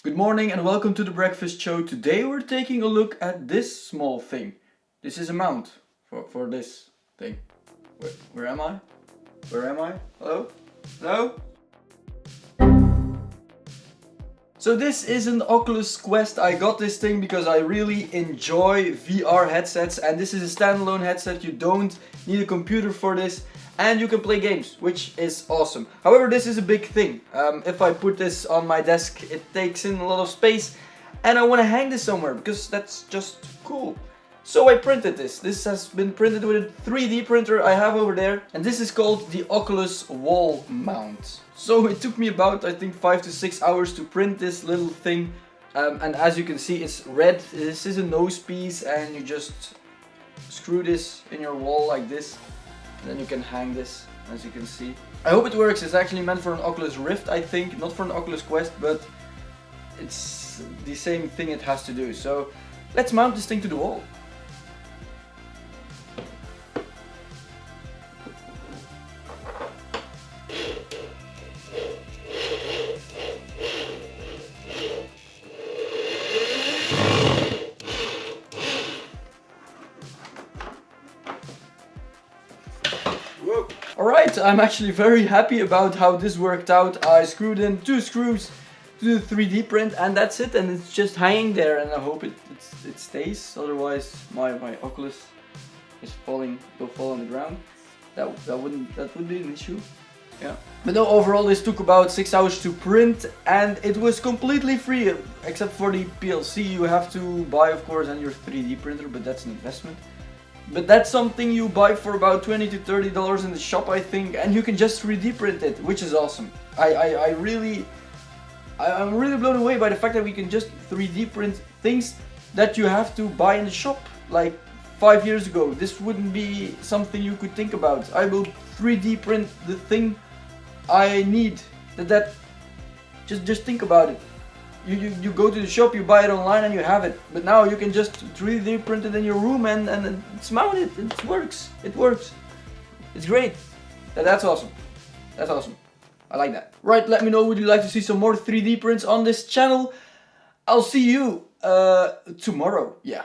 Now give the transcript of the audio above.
Good morning and welcome to the breakfast show. Today we're taking a look at this small thing. This is a mount for this thing. Where am I? Where am I? Hello? Hello? So this is an Oculus Quest. I got this thing because I really enjoy VR headsets, and this is a standalone headset. You don't need a computer for this, and you can play games, which is awesome. However, this is a big thing. If I put this on my desk, it takes in a lot of space, and I want to hang this somewhere because that's just cool. So I printed this. This has been printed with a 3D printer I have over there, and this is called the Oculus wall mount. So it took me about, I think, 5 to 6 hours to print this little thing, and as you can see, it's red. This is a nose piece, and you just screw this in your wall like this, and then you can hang this, as you can see. I hope it works. It's actually meant for an Oculus Rift, I think, not for an Oculus Quest, but it's the same thing it has to do. So let's mount this thing to the wall. Alright, I'm actually very happy about how this worked out. I screwed in 2 screws to the 3D print, and that's it, and it's just hanging there, and I hope it stays, otherwise my Oculus is will fall on the ground. That would be an issue. Yeah. But no, overall this took about 6 hours to print, and it was completely free, except for the PLC you have to buy, of course, and your 3D printer, but that's an investment. But that's something you buy for about $20 to $30 in the shop, I think, and you can just 3D print it, which is awesome. I'm really blown away by the fact that we can just 3D print things that you have to buy in the shop. Like 5 years ago, this wouldn't be something you could think about. I will 3D print the thing I need. Just think about it. You go to the shop, you buy it online, and you have it. But now you can just 3D print it in your room and it's mounted. It works. It works. It's great. That's awesome. That's awesome. I like that. Right, let me know, would you like to see some more 3D prints on this channel? I'll see you tomorrow. Yeah.